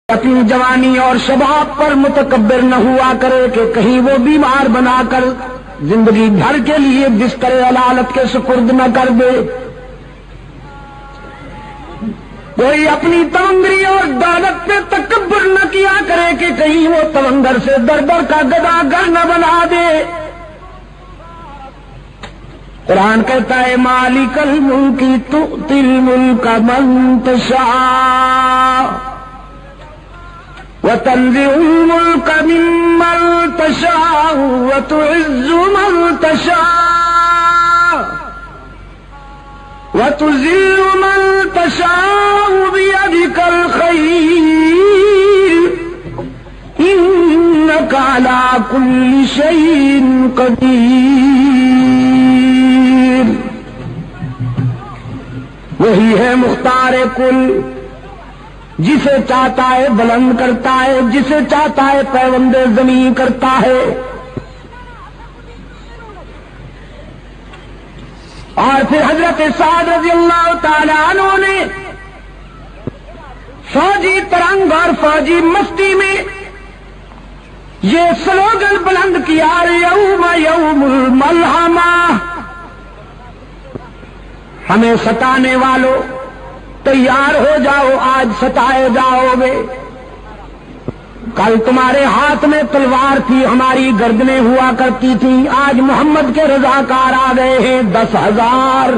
اپنی جوانی اور شباب پر متکبر نہ ہوا کرے کہ کہیں وہ بیمار بنا کر زندگی بھر کے لیے بستر علالت کے سپرد نہ کر دے۔ کوئی اپنی تونگری اور دولت پہ تکبر نہ کیا کرے کہ کہیں وہ تونگر سے در در کا گدا گر نہ بنا دے۔ قرآن کہتا ہے مالک الملک تؤتی الملک من تشاء وتنزع الملك ممن تشاء وتعز من تشاء وتذل من تشاء بيدك الخير إنك على كل شيء قدير۔ وہی ہے مختار کل، جسے چاہتا ہے بلند کرتا ہے، جسے چاہتا ہے پیوند زمین کرتا ہے۔ اور پھر حضرت سعد رضی اللہ تعالی عنہ نے فوجی ترنگ اور فوجی مستی میں یہ سلوگن بلند کیا، یوم یوم الملحمہ، ہمیں ستانے والوں تیار ہو جاؤ، آج ستائے جاؤ گے۔ کل تمہارے ہاتھ میں تلوار تھی، ہماری گردنیں ہوا کرتی تھیں، آج محمد کے رضاکار آ گئے ہیں 10,000۔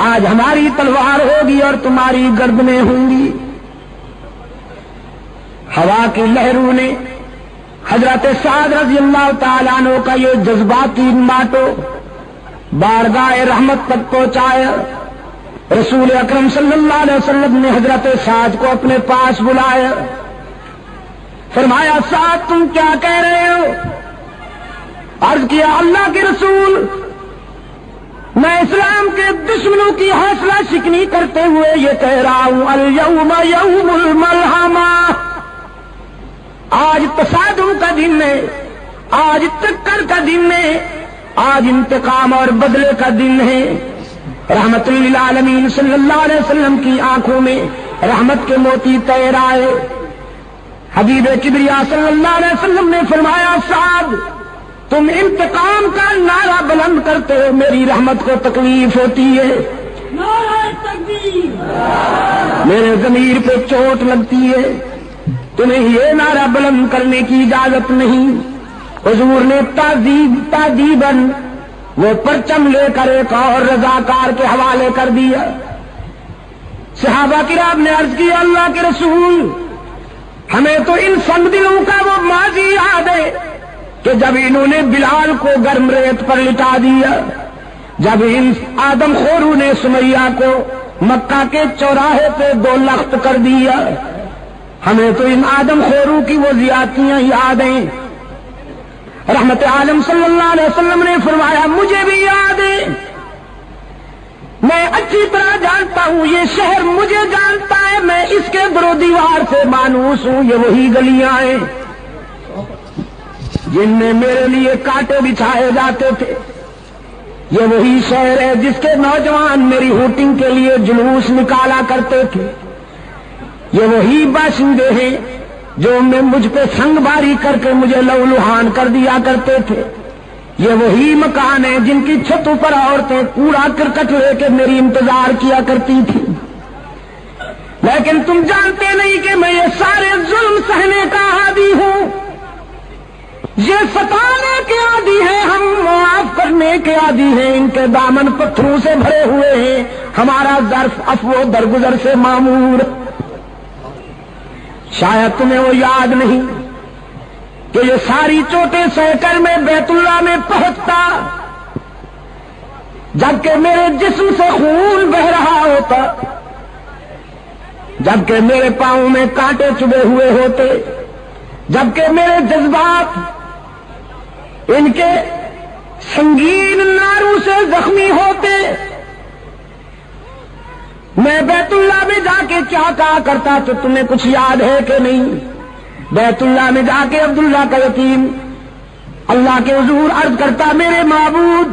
آج ہماری تلوار ہوگی اور تمہاری گردنیں ہوں گی۔ ہوا کی لہروں نے حضرت سعد رضی اللہ تعالیٰ عنہ کا یہ جذباتی ماٹو بارگاہ رحمت تک پہنچایا۔ رسول اکرم صلی اللہ علیہ وسلم نے حضرت سعد کو اپنے پاس بلایا، فرمایا سعد تم کیا کہہ رہے ہو؟ عرض کیا اللہ کے رسول، میں اسلام کے دشمنوں کی حوصلہ شکنی کرتے ہوئے یہ کہہ رہا ہوں الیوم یوم الملحمہ، آج تصادم کا دن ہے، آج ٹکر کا دن ہے، آج انتقام اور بدلے کا دن ہے۔ رحمت للعالمین صلی اللہ علیہ وسلم کی آنکھوں میں رحمت کے موتی تیر آئے۔ حبیب کبریا صلی اللہ علیہ وسلم نے فرمایا سعد تم انتقام کا نعرہ بلند کرتے ہو، میری رحمت کو تکلیف ہوتی ہے، نعرہ تکبیر، میرے ضمیر پہ چوٹ لگتی ہے، تمہیں یہ نعرہ بلند کرنے کی اجازت نہیں۔ حضور نے تعذیباً وہ پرچم لے کر ایک اور رضاکار کے حوالے کر دیا۔ صحابہ کرام نے عرض کیا اللہ کے رسول، ہمیں تو ان سنگ دلوں کا وہ ماضی یاد ہے کہ جب انہوں نے بلال کو گرم ریت پر لٹا دیا، جب ان آدم خوروں نے سمیہ کو مکہ کے چوراہے پہ 2 لخت کر دیا، ہمیں تو ان آدم خوروں کی وہ زیادتیاں یاد ہیں۔ رحمت عالم صلی اللہ علیہ وسلم نے فرمایا مجھے بھی یاد ہے، میں اچھی طرح جانتا ہوں، یہ شہر مجھے جانتا ہے، میں اس کے در و دیوار سے مانوس ہوں، یہ وہی گلیاں ہیں جن میں میرے لیے کانٹے بچھائے جاتے تھے، یہ وہی شہر ہے جس کے نوجوان میری ہوٹنگ کے لیے جلوس نکالا کرتے تھے، یہ وہی باشندے ہیں جو میں مجھ پہ سنگ باری کر کے مجھے لہولہان کر دیا کرتے تھے، یہ وہی مکان ہیں جن کی چھتوں پر عورتیں کوڑا کرکٹ لے کے میری انتظار کیا کرتی تھی۔ لیکن تم جانتے نہیں کہ میں یہ سارے ظلم سہنے کا عادی ہوں، یہ ستانے کے عادی ہیں، ہم معاف کرنے کے عادی ہیں، ان کے دامن پتھروں سے بھرے ہوئے ہیں، ہمارا ظرف عفو و درگزر سے معمور۔ شاید تمہیں وہ یاد نہیں کہ یہ ساری چوٹیں سہ کر میں بیت اللہ میں پہنچتا، جبکہ میرے جسم سے خون بہ رہا ہوتا، جبکہ میرے پاؤں میں کانٹے چبھے ہوئے ہوتے، جبکہ میرے جذبات ان کے سنگین ناروں سے زخمی ہوتے، میں بیت اللہ میں جا کے کیا کہا کرتا تو تمہیں کچھ یاد ہے کہ نہیں؟ بیت اللہ میں جا کے عبداللہ کا یتیم اللہ کے حضور عرض کرتا میرے معبود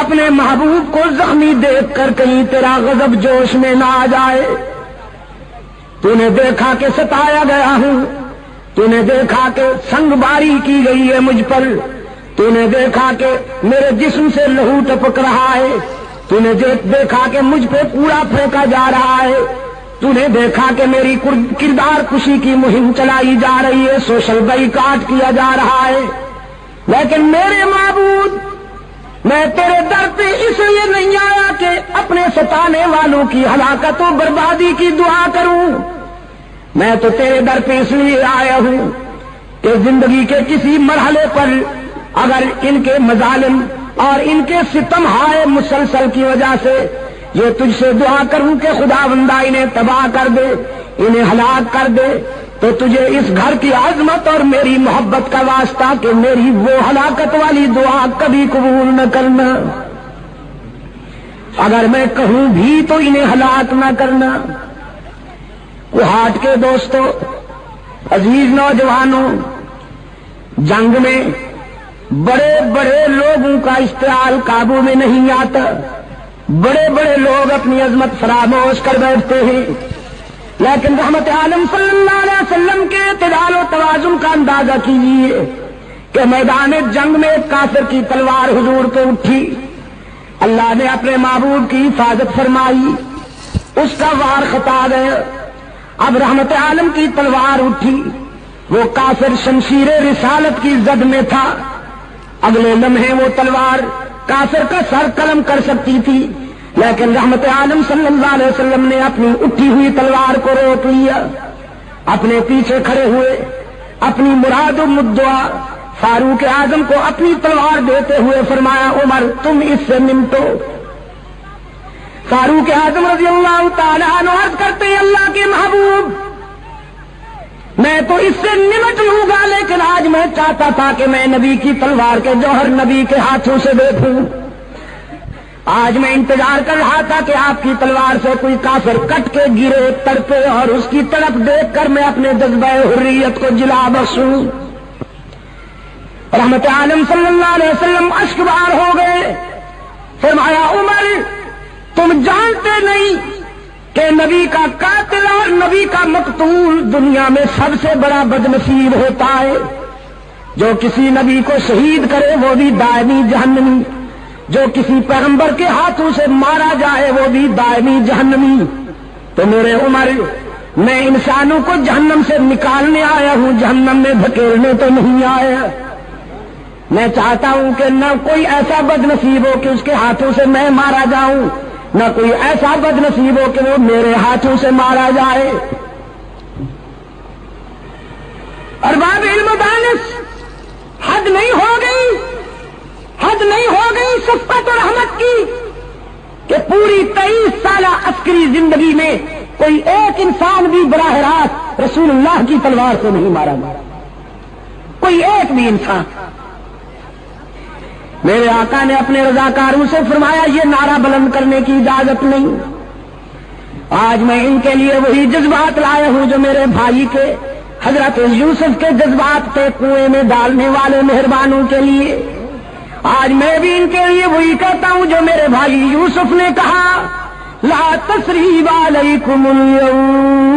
اپنے محبوب کو زخمی دیکھ کر کہیں تیرا غضب جوش میں نہ آ جائے، تو نے دیکھا کہ ستایا گیا ہوں، تو نے دیکھا کہ سنگ باری کی گئی ہے مجھ پر، تو نے دیکھا کہ میرے جسم سے لہو ٹپک رہا ہے، تو نے دیکھا کہ مجھ پہ کوڑا پھینکا جا رہا ہے، تو نے دیکھا کہ میری کردار کشی کی مہم چلائی جا رہی ہے، سوشل بائیکاٹ کیا جا رہا ہے، لیکن میرے معبود میں تیرے در پہ اس لیے نہیں آیا کہ اپنے ستانے والوں کی ہلاکت و بربادی کی دعا کروں، میں تو تیرے در پہ اس لیے آیا ہوں کہ زندگی کے کسی مرحلے پر اگر ان کے مظالم اور ان کے ستم ہائے مسلسل کی وجہ سے یہ تجھ سے دعا کروں کہ خداوندہ انہیں تباہ کر دے، انہیں ہلاک کر دے، تو تجھے اس گھر کی عظمت اور میری محبت کا واسطہ کہ میری وہ ہلاکت والی دعا کبھی قبول نہ کرنا، اگر میں کہوں بھی تو انہیں ہلاک نہ کرنا۔ کوہاٹ کے دوستو، عزیز نوجوانوں، جنگ میں بڑے بڑے لوگوں کا اشتعال قابو میں نہیں آتا، بڑے بڑے لوگ اپنی عظمت فراموش کر بیٹھتے ہیں، لیکن رحمت عالم صلی اللہ علیہ وسلم کے اعتدال و توازن کا اندازہ کیجیے کہ میدان جنگ میں ایک کافر کی تلوار حضور پہ اٹھی، اللہ نے اپنے معبود کی حفاظت فرمائی، اس کا وار خطا گیا، اب رحمت عالم کی تلوار اٹھی، وہ کافر شمشیر رسالت کی زد میں تھا، اگلے لمحے وہ تلوار کافر کا سر قلم کر سکتی تھی، لیکن رحمت عالم صلی اللہ علیہ وسلم نے اپنی اٹھی ہوئی تلوار کو روک لیا، اپنے پیچھے کھڑے ہوئے اپنی مراد و مدعا فاروق اعظم کو اپنی تلوار دیتے ہوئے فرمایا، عمر تم اس سے نمٹو۔ فاروق اعظم رضی اللہ تعالیٰ عنہ عرض کرتے ہیں، اللہ کے محبوب میں تو اس سے نمٹ لوں گا، لیکن آج میں چاہتا تھا کہ میں نبی کی تلوار کے جوہر نبی کے ہاتھوں سے دیکھوں، آج میں انتظار کر رہا تھا کہ آپ کی تلوار سے کوئی کافر کٹ کے گرے تڑپے اور اس کی تڑپ دیکھ کر میں اپنے جذبہ حریت کو جلا بخشوں۔ رحمت عالم صلی اللہ علیہ وسلم اشکبار ہو گئے، فرمایا عمر تم جانتے نہیں کہ نبی کا قاتل اور نبی کا مقتول دنیا میں سب سے بڑا بدنصیب ہوتا ہے، جو کسی نبی کو شہید کرے وہ بھی دائمی جہنمی، جو کسی پیغمبر کے ہاتھوں سے مارا جائے وہ بھی دائمی جہنمی۔ تو میرے عمر میں انسانوں کو جہنم سے نکالنے آیا ہوں، جہنم میں دھکیلنے تو نہیں آیا۔ میں چاہتا ہوں کہ نہ کوئی ایسا بدنصیب ہو کہ اس کے ہاتھوں سے میں مارا جاؤں، نہ کوئی ایسا بدنصیب ہو کہ وہ میرے ہاتھوں سے مارا جائے۔ ارباب علم و دانش، حد نہیں ہو گئی، حد نہیں ہو گئی شفقت اور رحمت کی کہ پوری 23 سالہ عسکری زندگی میں کوئی ایک انسان بھی براہ راست رسول اللہ کی تلوار سے نہیں مارا گیا، کوئی ایک بھی انسان۔ میرے آقا نے اپنے رضاکاروں سے فرمایا یہ نعرہ بلند کرنے کی اجازت نہیں، آج میں ان کے لیے وہی جذبات لایا ہوں جو میرے بھائی کے حضرت یوسف کے جذبات کے کنویں میں ڈالنے والے مہربانوں کے لیے، آج میں بھی ان کے لیے وہی کہتا ہوں جو میرے بھائی یوسف نے کہا، لا تثریب علیکم اليوم،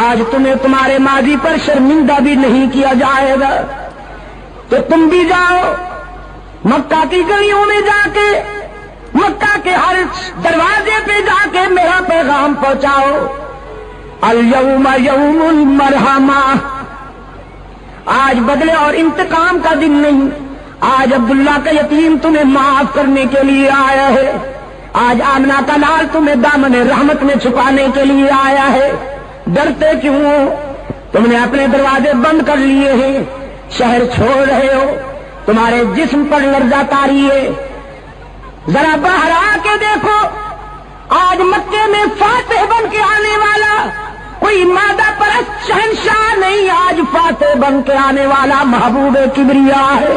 آج تمہیں تمہارے ماضی پر شرمندہ بھی نہیں کیا جائے گا، تو تم بھی جاؤ مکہ کی گلیوں میں جا کے، مکہ کے ہر دروازے پہ جا کے میرا پیغام پہنچاؤ، اليوم یوم المرحمہ، آج بدلے اور انتقام کا دن نہیں، آج عبداللہ کا یتیم تمہیں معاف کرنے کے لیے آیا ہے، آج آمنہ کا لال تمہیں دامن رحمت میں چھپانے کے لیے آیا ہے، ڈرتے کیوں ہو؟ تم نے اپنے دروازے بند کر لیے ہیں، شہر چھوڑ رہے ہو، تمہارے جسم پر لرزہ طاری ہے، ذرا باہر آ کے دیکھو، آج مکے میں فاتح بن کے آنے والا کوئی مادہ پرست شہنشاہ نہیں، آج فاتح بن کے آنے والا محبوب کبریا ہے۔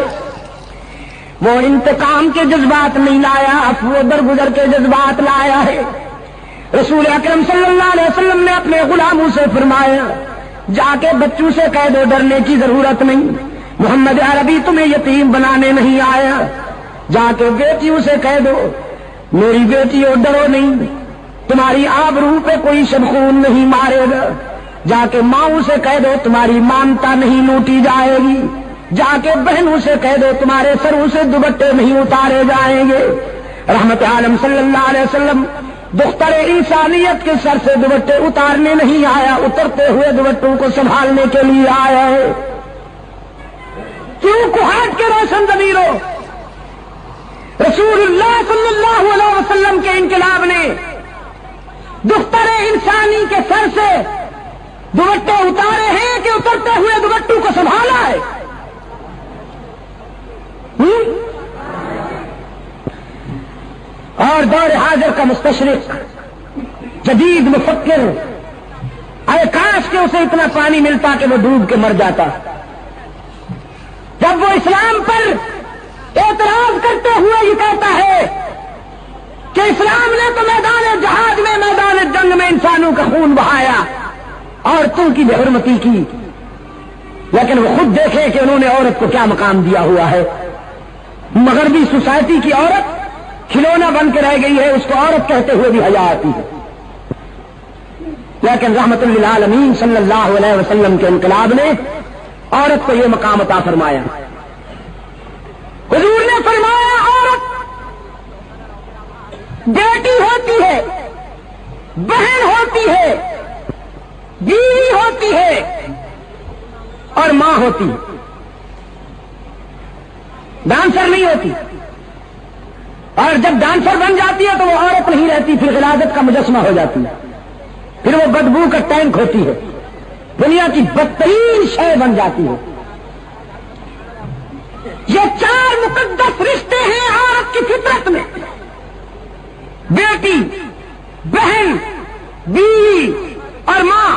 وہ انتقام کے جذبات نہیں لایا، عفو درگزر کے جذبات لایا ہے۔ رسول اکرم صلی اللہ علیہ وسلم نے اپنے غلاموں سے فرمایا، جا کے بچوں سے کہہ دو ڈرنے کی ضرورت نہیں، محمد عربی تمہیں یتیم بنانے نہیں آیا، جا کے بیٹیوں سے کہہ دو میری بیٹیوں ڈرو نہیں، تمہاری آبرو پہ کوئی شبخون نہیں مارے گا، جا کے ماؤں سے کہہ دو تمہاری مانتا نہیں لوٹی جائے گی، جا کے بہنوں سے کہہ دو تمہارے سروں سے دوپٹے نہیں اتارے جائیں گے۔ رحمت عالم صلی اللہ علیہ وسلم دختر انسانیت کے سر سے دوپٹے اتارنے نہیں آیا، اترتے ہوئے دوپٹوں کو سنبھالنے کے لیے آیا ہے۔ کیوں کوہاٹ کے روشن ضمیروں، رسول اللہ صلی اللہ علیہ وسلم کے انقلاب نے دختر انسانی کے سر سے دوپٹے اتارے ہیں کہ اترتے ہوئے دوپٹوں کو سنبھالا ہے؟ اور دور حاضر کا مستشرق، جدید مفکر، ارے کاش کہ اسے اتنا پانی ملتا کہ وہ ڈوب کے مر جاتا۔ جب وہ اسلام پر اعتراض کرتے ہوئے یہ کہتا ہے کہ اسلام نے تو میدان جہاد میں، میدان جنگ میں انسانوں کا خون بہایا، عورتوں کی بے حرمتی کی، لیکن وہ خود دیکھے کہ انہوں نے عورت کو کیا مقام دیا ہوا ہے۔ مغربی سوسائٹی کی عورت کھلونا بن کے رہ گئی ہے، اس کو عورت کہتے ہوئے بھی حیا آتی ہے، لیکن رحمت للعالمین صلی اللہ علیہ وسلم کے انقلاب نے عورت کو یہ مقام عطا فرمایا۔ حضور نے فرمایا عورت بیٹی ہوتی ہے، بہن ہوتی ہے، بیوی ہوتی ہے اور ماں ہوتی ہے، ڈانسر نہیں ہوتی۔ اور جب ڈانسر بن جاتی ہے تو وہ عورت نہیں رہتی، پھر غلاظت کا مجسمہ ہو جاتی ہے، پھر وہ بدبو کا ٹینک ہوتی ہے، دنیا کی بدترین شے بن جاتی ہے۔ یہ چار مقدس رشتے ہیں عورت کی فطرت میں، بیٹی، بہن، بیوی اور ماں۔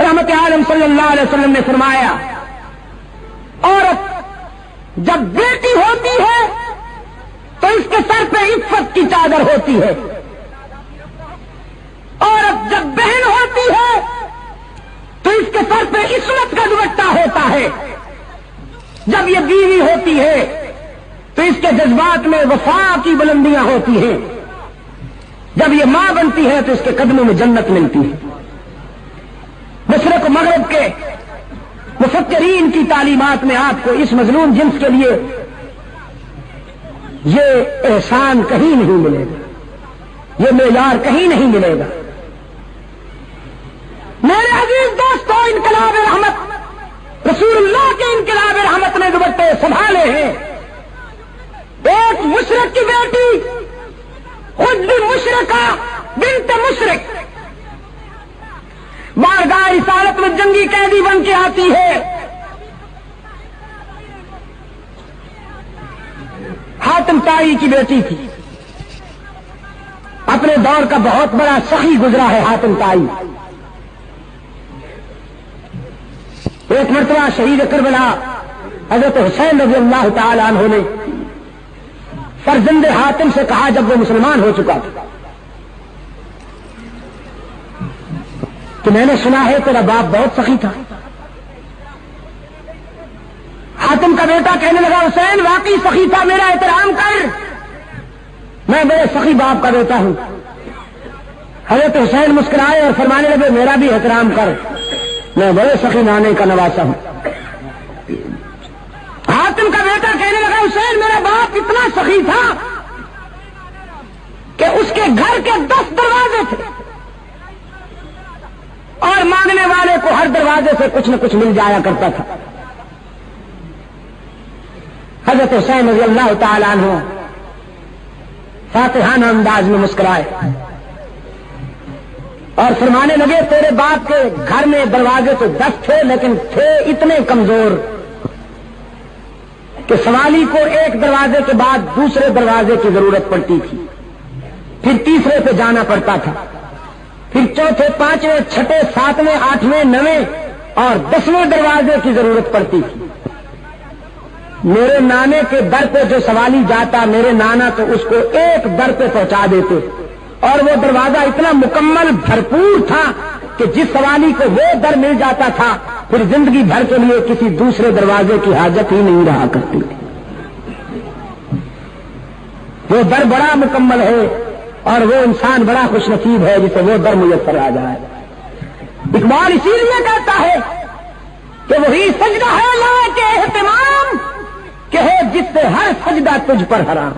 رحمت عالم صلی اللہ علیہ وسلم نے فرمایا عورت جب بیٹی ہوتی ہے تو اس کے سر پہ عفت کی چادر ہوتی ہے، عورت جب بہن ہوتی ہے تو اس کے سر پہ عصمت کا دوپٹہ ہوتا ہے، جب یہ بیوی ہوتی ہے تو اس کے جذبات میں وفا کی بلندیاں ہوتی ہیں، جب یہ ماں بنتی ہے تو اس کے قدموں میں جنت ملتی ہے۔ مشرق و مغرب کے مفکرین کی تعلیمات میں آپ کو اس مظلوم جنس کے لیے یہ احسان کہیں نہیں ملے گا، یہ معیار کہیں نہیں ملے گا۔ میرے عزیز دوستوں، انقلاب رحمت، رسول اللہ کے انقلاب رحمت نے دوپٹے سنبھالے ہیں۔ ایک مشرق کی بیٹی، خود بھی مشرقہ بنت مشرق، بارگاہ رسالت میں جنگی قیدی بن کے آتی ہے، حاتم طائی کی بیٹی تھی، اپنے دور کا بہت بڑا سخی گزرا ہے حاتم طائی۔ ایک مرتبہ شہید کربلا حضرت حسین رضی اللہ تعالی عنہ نے فرزند حاتم سے کہا جب وہ مسلمان ہو چکا تھا کہ میں نے سنا ہے تیرا باپ بہت سخی تھا۔ حاتم کا بیٹا کہنے لگا حسین واقعی سخی تھا، میرا احترام کر، میں بڑے سخی باپ کا بیٹا ہوں۔ حضرت حسین مسکرائے اور فرمانے لگے میرا بھی احترام کر، میں بڑے سخی نانے کا نواسا ہوں۔ حاتم کا بیٹا کہنے لگا حسین میرا باپ اتنا سخی تھا کہ اس کے گھر کے 10 دروازے تھے اور مانگنے والے کو ہر دروازے سے کچھ نہ کچھ مل جایا کرتا تھا۔ حضرت حسین رضی اللہ تعالیٰ عنہ فاتحانہ انداز میں مسکرائے اور فرمانے لگے تیرے باپ کے گھر میں دروازے تو 10 تھے، لیکن تھے اتنے کمزور کہ سوالی کو ایک دروازے کے بعد دوسرے دروازے کی ضرورت پڑتی تھی، پھر تیسرے پہ جانا پڑتا تھا، پھر چوتھے، پانچویں، چھٹے، ساتویں، آٹھویں، 9ویں اور 10ویں دروازے کی ضرورت پڑتی تھی۔ میرے نانے کے در پہ جو سوالی جاتا، میرے نانا تو اس کو ایک در پہ پہنچا دیتے، اور وہ دروازہ اتنا مکمل بھرپور تھا کہ جس سوالی کو وہ در مل جاتا تھا پھر زندگی بھر کے لیے کسی دوسرے دروازے کی حاجت ہی نہیں رہا کرتی تھی۔ وہ در بڑا مکمل ہے، اور وہ انسان بڑا خوش نصیب ہے جسے وہ در میسر آ جائے. اقبال اسی لیے کہتا ہے کہ وہی سجدہ ہے لائق اہتمام کہ ہے جس سے ہر سجدہ تجھ پر حرام.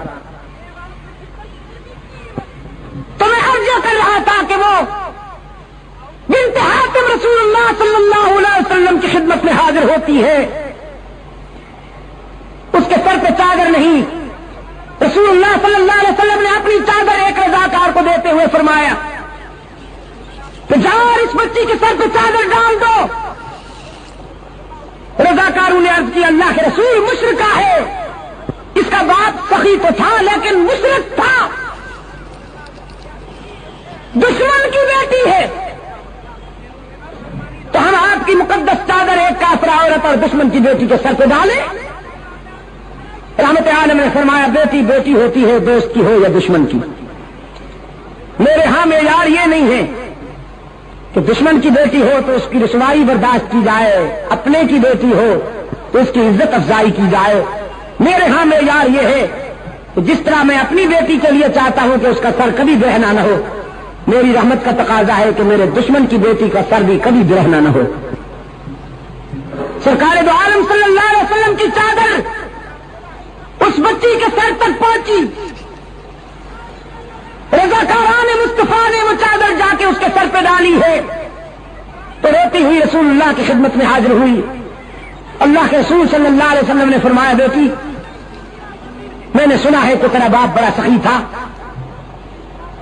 تو میں عرض کر رہا تھا کہ وہ بنت حاتم رسول اللہ صلی اللہ علیہ وسلم کی خدمت میں حاضر ہوتی ہے. اس کے سر پہ چادر نہیں. رسول اللہ صلی اللہ علیہ وسلم نے اپنی چادر ایک رضاکار کو دیتے ہوئے فرمایا کہ جاؤ اس بچی کے سر پہ چادر ڈال دو. رضاکاروں نے عرض کی اللہ کے رسول مشرکہ ہے. اس کا باپ سخی تو تھا لیکن مشرک تھا, دشمن کی بیٹی ہے, تو ہم آپ کی مقدس چادر ایک کافرہ عورت اور دشمن کی بیٹی کے سر پہ ڈالیں. رحمت عالم نے فرمایا بیٹی بیٹی ہوتی ہے, دوست کی ہو یا دشمن کی. میرے ہاں معیار یہ نہیں ہے کہ دشمن کی بیٹی ہو تو اس کی رسوائی برداشت کی جائے, اپنے کی بیٹی ہو تو اس کی عزت افزائی کی جائے. میرے ہاں معیار یہ ہے کہ جس طرح میں اپنی بیٹی کے لیے چاہتا ہوں کہ اس کا سر کبھی برہنہ نہ ہو, میری رحمت کا تقاضا ہے کہ میرے دشمن کی بیٹی کا سر بھی کبھی برہنہ نہ ہو. سرکار دو عالم صلی اللہ علیہ وسلم کی چادر اس بچی کے سر تک پہنچی. رضاکاران مصطفیٰ نے وہ چادر جا کے اس کے سر پہ ڈالی ہے تو روتی ہوئی رسول اللہ کی خدمت میں حاضر ہوئی. اللہ کے رسول صلی اللہ علیہ وسلم نے فرمایا بیٹی میں نے سنا ہے کہ تیرا باپ بڑا سخی تھا,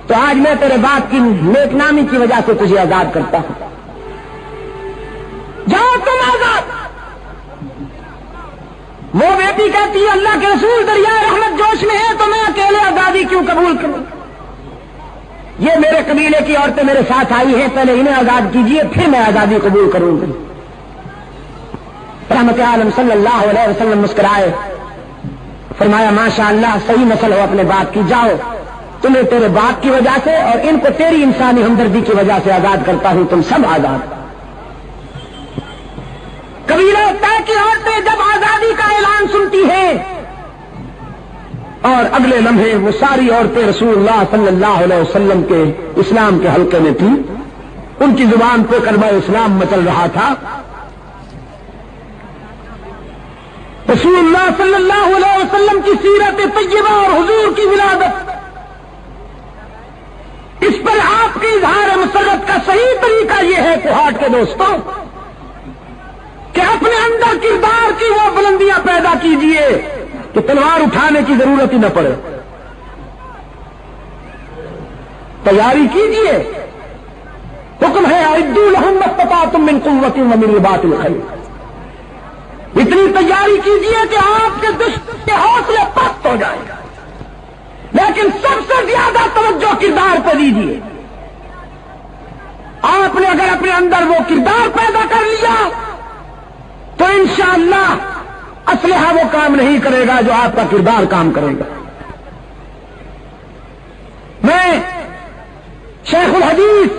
تو آج میں تیرے باپ کی نیک نامی کی وجہ سے تجھے آزاد کرتا ہوں. جاؤ تم آزاد. وہ بیٹی کہتی ہے اللہ کے رسول دریائے رحمت جوش میں ہے تو میں اکیلے آزادی کیوں قبول کروں؟ یہ میرے قبیلے کی عورتیں میرے ساتھ آئی ہیں, پہلے انہیں آزاد کیجیے پھر میں آزادی قبول کروں گی. رحمت عالم صلی اللہ علیہ وسلم مسکرائے, فرمایا ماشاء اللہ صحیح نسل ہو اپنے باپ کی, جاؤ تمہیں تیرے باپ کی وجہ سے اور ان کو تیری انسانی ہمدردی کی وجہ سے آزاد کرتا ہوں, تم سب آزاد. قبیلہ طے کی عورتیں جب آزادی کا اعلان سنتی ہیں اور اگلے لمحے وہ ساری عورتیں رسول اللہ صلی اللہ علیہ وسلم کے اسلام کے حلقے میں تھیں, ان کی زبان پہ کلمہ اسلام مچل رہا تھا. رسول اللہ صلی اللہ علیہ وسلم کی سیرت طیبہ اور حضور کی ولادت, اس پر آپ کی اظہار مسرت کا صحیح طریقہ یہ ہے کوہاٹ کے دوستوں کہ اپنے اندر کردار کی وہ بلندیاں پیدا کیجئے کہ تلوار اٹھانے کی ضرورت ہی نہ پڑے. تیاری کیجئے, حکم ہے اعدوا لهم ما استطعتم من قوة ومن رباط الخيل. اتنی تیاری کیجئے کہ آپ کے دشمن کے حوصلے پست ہو جائیں, لیکن سب سے زیادہ توجہ کردار پہ دیجیے. آپ نے اگر اپنے اندر وہ کردار پیدا کر لیا تو انشاءاللہ اسلحہ وہ کام نہیں کرے گا جو آپ کا کردار کام کرے گا. میں شیخ الحدیث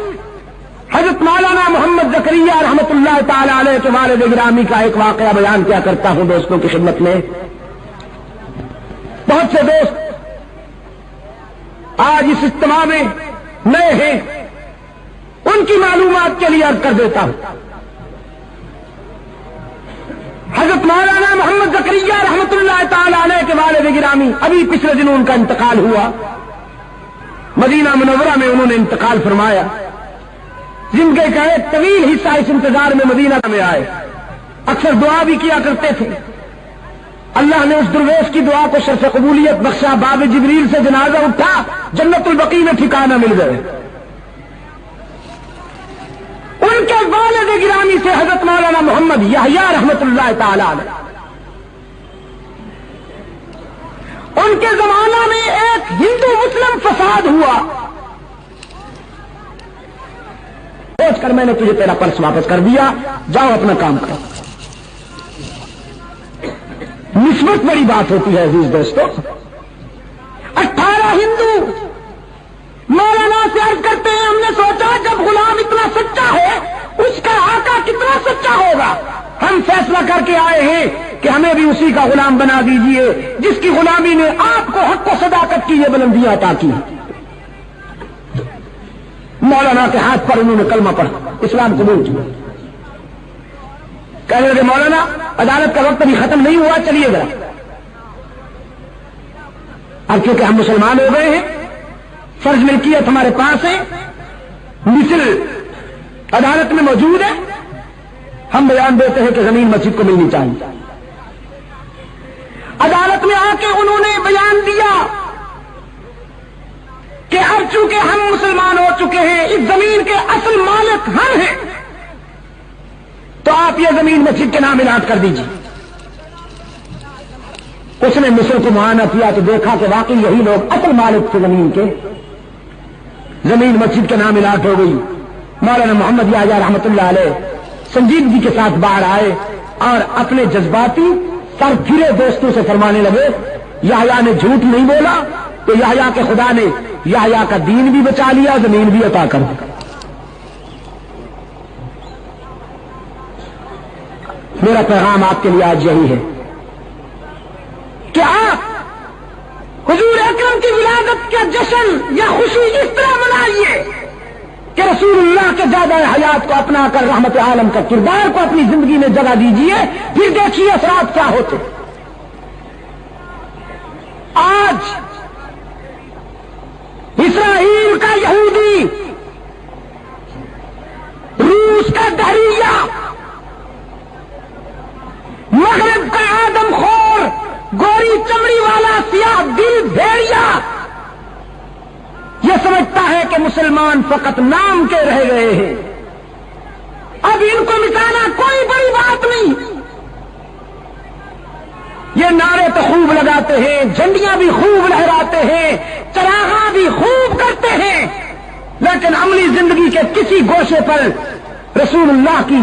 حضرت مولانا محمد زکریا رحمت اللہ تعالی علیہ کے والد گرامی کا ایک واقعہ بیان کیا کرتا ہوں دوستوں کی خدمت میں. بہت سے دوست آج اس اجتماع میں نئے ہیں, ان کی معلومات کے لیے عرض کر دیتا ہوں. حضرت مولانا محمد زکریا رحمت اللہ تعالی علیہ کے والد گرامی ابھی پچھلے دنوں ان کا انتقال ہوا. مدینہ منورہ میں انہوں نے انتقال فرمایا. زندگی کا ایک طویل حصہ اس انتظار میں مدینہ میں آئے, اکثر دعا بھی کیا کرتے تھے. اللہ نے اس درویش کی دعا کو شرف قبولیت بخشا, باب جبریل سے جنازہ اٹھا, جنت البقیع میں ٹھکانہ مل گئے. ان کے والد گرامی سے حضرت مولانا محمد یحییٰ رحمت اللہ تعالی علیہ, ان کے زمانہ میں ایک ہندو مسلم فساد ہوا. سوچ کر میں نے تجھے تیرا پرس واپس کر دیا, جاؤ اپنا کام کرو. نسبت بڑی بات ہوتی ہے عزیز دوستو. 18 ہندو مولانا سے عرض کرتے ہیں ہم نے سوچا جب غلام اتنا سچا ہے اس کا آقا کتنا سچا ہوگا, ہم فیصلہ کر کے آئے ہیں کہ ہمیں بھی اسی کا غلام بنا دیجئے جس کی غلامی نے آپ کو حق و صداقت کی یہ بلندیاں عطا کی. مولانا کے ہاتھ پر انہوں نے کلمہ پڑھا، اسلام قبول کیا۔ کہنے لگے مولانا عدالت کا وقت ابھی ختم نہیں ہوا، چلیے ذرا۔ اب کیونکہ ہم مسلمان ہو گئے ہیں، فرض ملکیت ہمارے پاس ہے، مثل عدالت میں موجود ہے، ہم بیان دیتے ہیں کہ زمین مسجد کو ملنی چاہیے۔ عدالت میں آ کے انہوں نے بیان دیا کہ اب چونکہ ہم مسلمان ہو چکے ہیں، اس زمین کے اصل مالک ہم ہیں، تو آپ یہ زمین مسجد کے نام الاٹ کر دیجیے۔ اس نے مصر کو معائنہ کیا تو دیکھا کہ واقعی یہی لوگ اصل مالک تھے زمین کے، زمین مسجد کے نام الاٹ ہو گئی۔ مولانا محمد یحییٰ رحمۃ اللہ علیہ سنجیدگی کے ساتھ باہر آئے اور اپنے جذباتی سر پھرے دوستوں سے فرمانے لگے یحییٰ نے جھوٹ نہیں بولا تو یحییٰ کے خدا نے یحییٰ کا دین بھی بچا لیا، زمین بھی عطا کر دی۔ میرا پیغام آپ کے لیے آج یہی ہے کہ آپ حضور اکرم کی ولادت کا جشن یا خوشی اس طرح منائیے کہ رسول اللہ کے زیادہ حیات کو اپنا کر رحمت عالم کا کردار کو اپنی زندگی میں جگہ دیجیے، پھر دیکھیے اثرات کیا ہوتے۔ آج اسرائیل کا یہودی، روس کا دہریہ، مغرب کا آدم خور، گوری چمڑی والا سیاہ دل بھیڑیا یہ سمجھتا ہے کہ مسلمان فقط نام کے رہ گئے ہیں، اب ان کو مٹانا کوئی بڑی بات نہیں۔ یہ نعرے تو خوب لگاتے ہیں، جھنڈیاں بھی خوب لہراتے ہیں، چراغاں بھی خوب کرتے ہیں، لیکن عملی زندگی کے کسی گوشے پر رسول اللہ کی